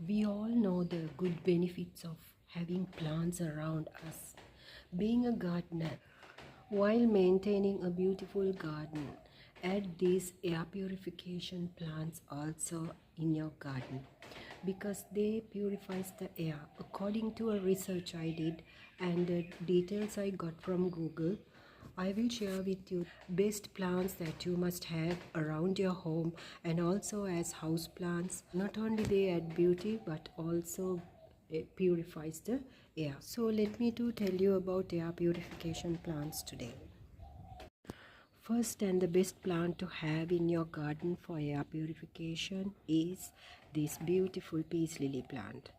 We all know the good benefits of having plants around us. Being a gardener, while maintaining a beautiful garden, add these air purification plants also in your garden because they purifies the air. According to a research I did and the details I got from Google, I will share with you best plants that you must have around your home and also as house plants. Not only they add beauty but also it purifies the air. So let me to tell you about air purification plants today. First and the best plant to have in your garden for air purification is this beautiful peace lily plant.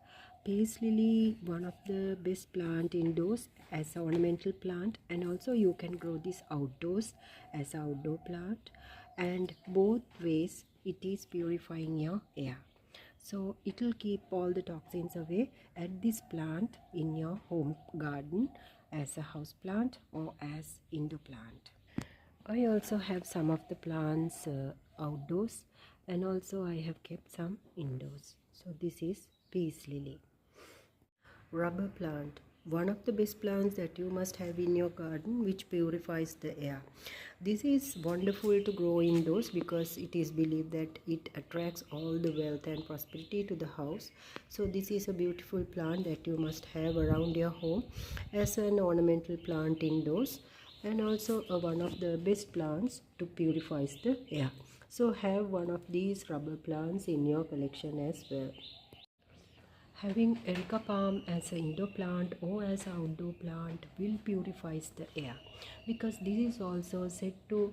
Peace lily, one of the best plant indoors as an ornamental plant, and also you can grow this outdoors as an outdoor plant, and both ways it is purifying your air. So it will keep all the toxins away. Add this plant in your home garden as a house plant or as indoor plant. I also have some of the plants outdoors and also I have kept some indoors. So this is peace lily. Rubber plant, one of the best plants that you must have in your garden which purifies the air. This is wonderful to grow indoors because it is believed that it attracts all the wealth and prosperity to the house. So this is a beautiful plant that you must have around your home as an ornamental plant indoors, and also one of the best plants to purifies the air. So have one of these rubber plants in your collection as well. Having erica palm as an indoor plant or as an outdoor plant will purifies the air because this is also set to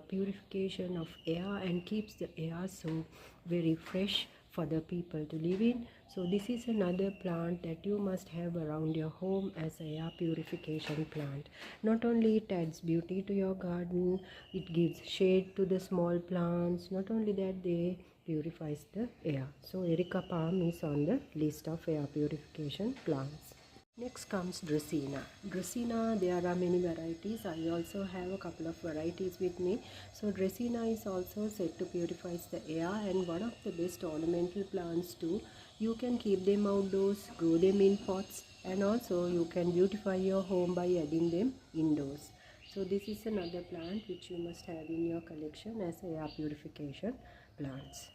purification of air and keeps the air so very fresh for the people to live in. So this is another plant that you must have around your home as a air purification plant. Not only it adds beauty to your garden, it gives shade to the small plants. Not only that, they purifies the air. So erica palm is on the list of air purification plants. Next comes Dracaena. Dracaena, there are many varieties. I also have a couple of varieties with me. So Dracaena is also said to purify the air and one of the best ornamental plants too. You can keep them outdoors, grow them in pots, and also you can beautify your home by adding them indoors. So this is another plant which you must have in your collection as air purification plants.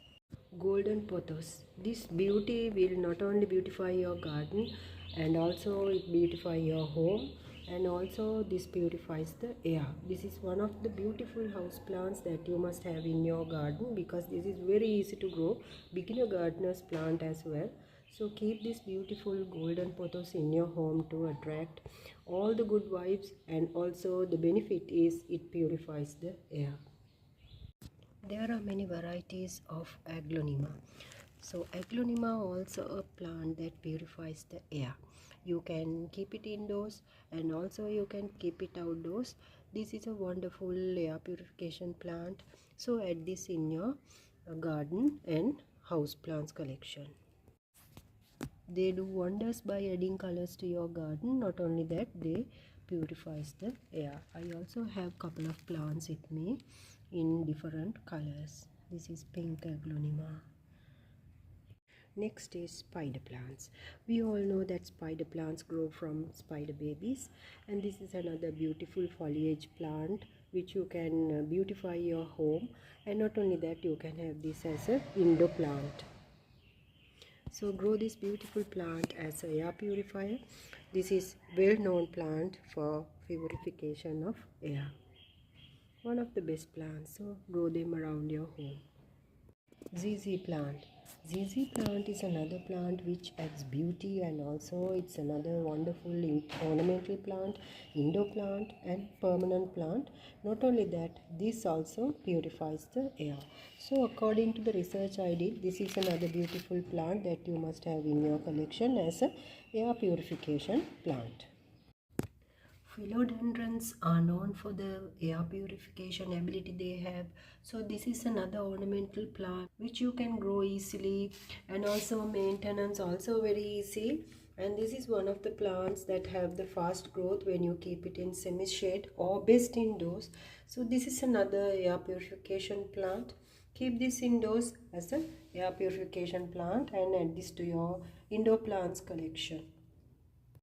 Golden pothos. This beauty will not only beautify your garden and also it beautify your home, and also this purifies the air. This is one of the beautiful house plants that you must have in your garden because this is very easy to grow, beginner gardeners plant as well. So keep this beautiful golden pothos in your home to attract all the good vibes, and also the benefit is it purifies the air. There are many varieties of aglaonema. So aglaonema also a plant that purifies the air. You can keep it indoors and also you can keep it outdoors. This is a wonderful air purification plant. So add this in your garden and house plants collection. They do wonders by adding colors to your garden. Not only that, they purifies the air. I also have couple of plants with me in different colors. This is pink aglaonema. Next is spider plants. We all know that spider plants grow from spider babies, and this is another beautiful foliage plant which you can beautify your home, and not only that, you can have this as a indoor plant. So grow this beautiful plant as a air purifier. This is well known plant for purification of air. One of the best plants, so grow them around your home. ZZ plant. ZZ plant is another plant which adds beauty, and also it's another wonderful ornamental plant, indoor plant and permanent plant. Not only that, this also purifies the air. So according to the research I did, this is another beautiful plant that you must have in your collection as a air purification plant. Philodendrons are known for the air purification ability they have. So this is another ornamental plant which you can grow easily, and also maintenance also very easy. And this is one of the plants that have the fast growth when you keep it in semi-shade or best indoors. So this is another air purification plant. Keep this indoors as a air purification plant and add this to your indoor plants collection.